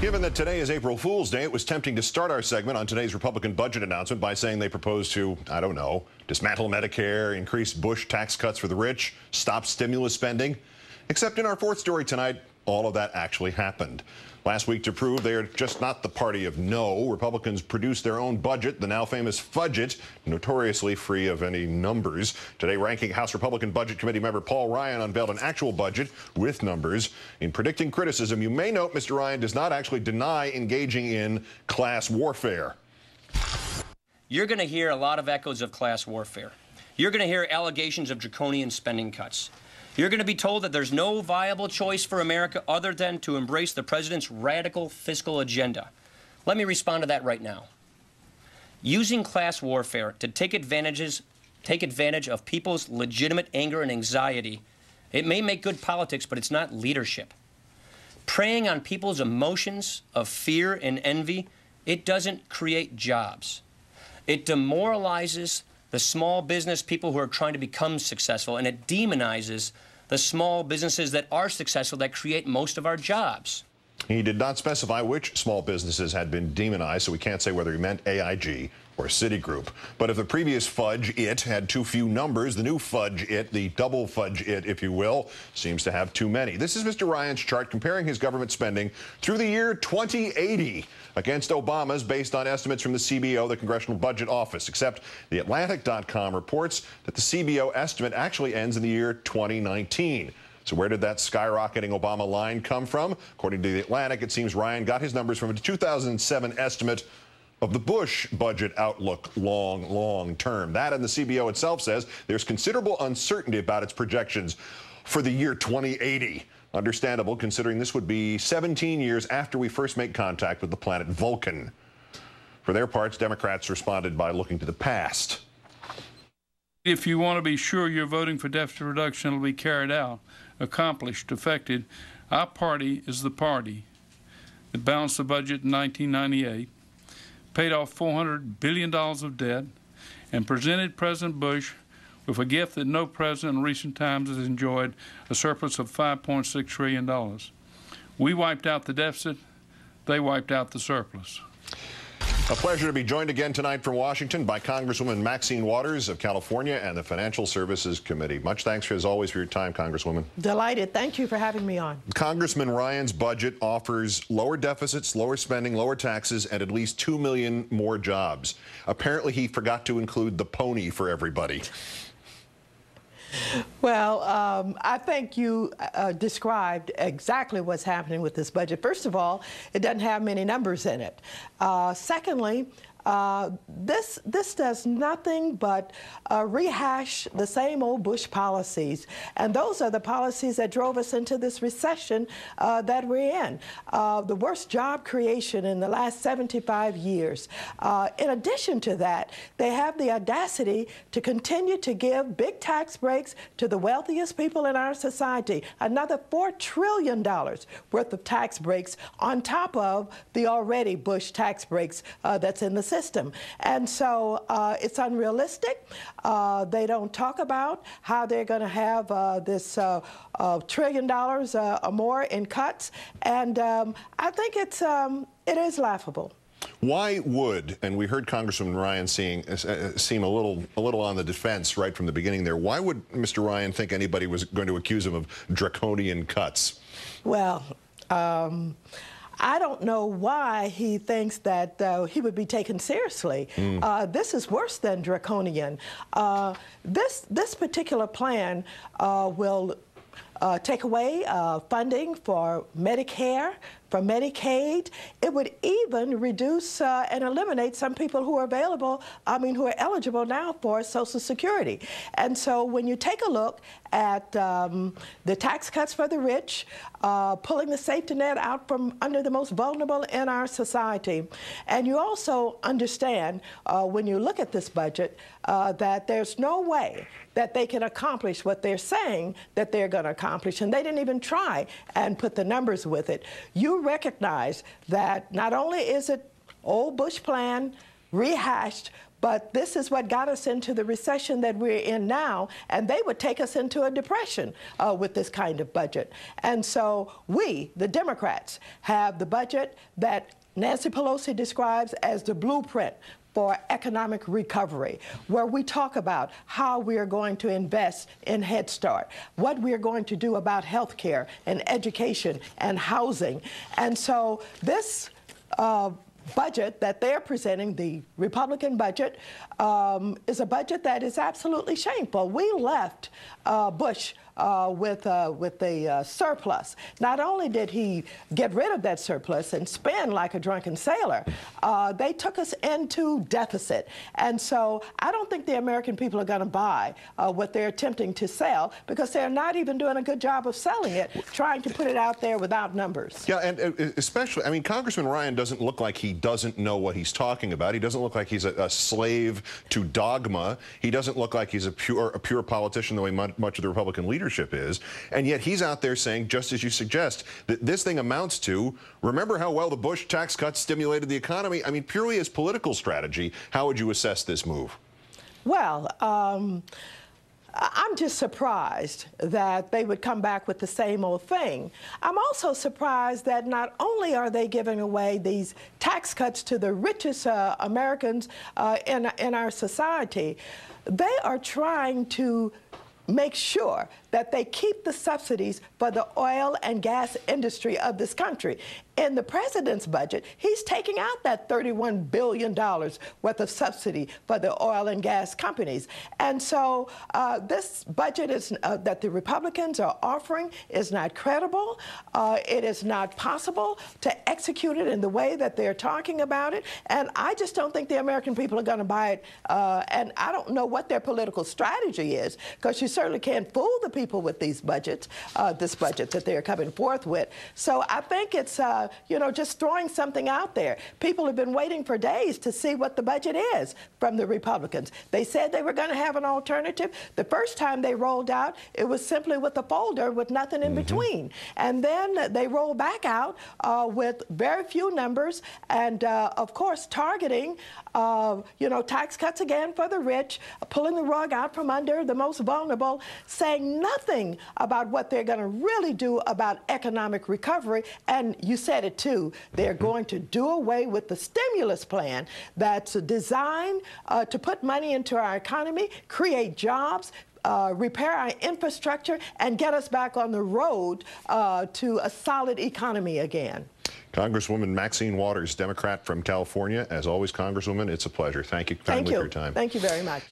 Given that today is April Fool's Day, it was tempting to start our segment on today's Republican budget announcement by saying they propose to, I don't know, dismantle Medicare, increase Bush tax cuts for the rich, stop stimulus spending. Except in our fourth story tonight, all of that actually happened. Last week, to prove they are just not the party of no, Republicans produced their own budget, the now famous fudget, notoriously free of any numbers. Today, ranking House Republican Budget Committee member Paul Ryan unveiled an actual budget with numbers. In predicting criticism, you may note Mr. Ryan does not actually deny engaging in class warfare. You're going to hear a lot of echoes of class warfare. You're going to hear allegations of draconian spending cuts. You're going to be told that there's no viable choice for America other than to embrace the president's radical fiscal agenda. Let me respond to that right now. Using class warfare to take advantage of people's legitimate anger and anxiety, it may make good politics, but it's not leadership. Preying on people's emotions of fear and envy, it doesn't create jobs. It demoralizes the small business people who are trying to become successful, and it demonizes the small businesses that are successful that create most of our jobs. He did not specify which small businesses had been demonized, so we can't say whether he meant AIG or Citigroup. But if the previous fudge it had too few numbers, the new fudge it, the double fudge it, if you will, seems to have too many. This is Mr. Ryan's chart comparing his government spending through the year 2080 against Obama's based on estimates from the CBO, the Congressional Budget Office, except theatlantic.com reports that the CBO estimate actually ends in the year 2019. So where did that skyrocketing Obama line come from? According to The Atlantic, it seems Ryan got his numbers from a 2007 estimate of the Bush budget outlook long term. That, and the CBO itself says there's considerable uncertainty about its projections for the year 2080. Understandable, considering this would be 17 years after we first make contact with the planet Vulcan. For their parts, Democrats responded by looking to the past. If you want to be sure you're voting for deficit reduction will be carried out, accomplished, effected, our party is the party that balanced the budget in 1998, paid off $400 billion of debt, and presented President Bush with a gift that no president in recent times has enjoyed, a surplus of $5.6 trillion. We wiped out the deficit, they wiped out the surplus. A pleasure to be joined again tonight from Washington by Congresswoman Maxine Waters of California and the Financial Services Committee. Much thanks, as always, for your time, Congresswoman. Delighted. Thank you for having me on. Congressman Ryan's budget offers lower deficits, lower spending, lower taxes, and at least 2 million more jobs. Apparently, he forgot to include the pony for everybody. Well, I think you described exactly what's happening with this budget. First of all, it doesn't have many numbers in it. Secondly, this does nothing but rehash the same old Bush policies. And those are the policies that drove us into this recession that we're in. The worst job creation in the last 75 years. In addition to that, they have the audacity to continue to give big tax breaks to the wealthiest people in our society. Another $4 trillion worth of tax breaks on top of the already Bush tax breaks that's in the system. And so it's unrealistic. They don't talk about how they're going to have this $1 trillion or more in cuts. And I think it is laughable. Why would, and we heard Congressman Ryan seem a little on the defense right from the beginning there, why would Mr. Ryan think anybody was going to accuse him of draconian cuts? Well, I don't know why he thinks that he would be taken seriously. This is worse than draconian. This particular plan will take away funding for Medicare, for Medicaid. It would even reduce and eliminate some people who are who are eligible now for Social Security. And so when you take a look at the tax cuts for the rich, pulling the safety net out from under the most vulnerable in our society, and you also understand when you look at this budget that there's no way that they can accomplish what they're saying that they're going to accomplish, and they didn't even try and put the numbers with it. You recognize that not only is it old Bush plan, rehashed, but this is what got us into the recession that we're in now, and they would take us into a depression with this kind of budget. And so we, the Democrats, have the budget that Nancy Pelosi describes as the blueprint for economic recovery, where we talk about how we are going to invest in Head Start, what we are going to do about health care and education and housing. And so this budget that they're presenting, the Republican budget, is a budget that is absolutely shameful. We left Bush with a surplus. Not only did he get rid of that surplus and spend like a drunken sailor, they took us into deficit. And so I don't think the American people are going to buy what they're attempting to sell, because they're not even doing a good job of selling it, trying to put it out there without numbers. Yeah, and especially, I mean, Congressman Ryan doesn't look like he doesn't know what he's talking about. He doesn't look like he's a slave to dogma. He doesn't look like he's a pure politician the way much of the Republican leadership is, and yet he's out there saying, just as you suggest, that this thing amounts to, remember how well the Bush tax cuts stimulated the economy? I mean, purely as political strategy, how would you assess this move? Well, I'm just surprised that they would come back with the same old thing. I'm also surprised that not only are they giving away these tax cuts to the richest Americans in our society, they are trying to make sure that they keep the subsidies for the oil and gas industry of this country. In the president's budget, he's taking out that $31 billion worth of subsidy for the oil and gas companies. And so this budget is, that the Republicans are offering is not credible. It is not possible to execute it in the way that they're talking about it. And I just don't think the American people are going to buy it. And I don't know what their political strategy is, because you certainly can't fool the people with these budgets, this budget that they're coming forth with. So I think it's you know, just throwing something out there. People have been waiting for days to see what the budget is from the Republicans. They said they were going to have an alternative. The first time they rolled out, it was simply with a folder with nothing in between. And then they rolled back out with very few numbers and, of course, targeting, you know, tax cuts again for the rich, pulling the rug out from under the most vulnerable, saying nothing about what they're going to really do about economic recovery. And you said it too, they're going to do away with the stimulus plan that's designed to put money into our economy, create jobs, repair our infrastructure, and get us back on the road to a solid economy again. Congresswoman Maxine Waters, Democrat from California. As always, Congresswoman, it's a pleasure. Thank you kindly for your time. Thank you very much.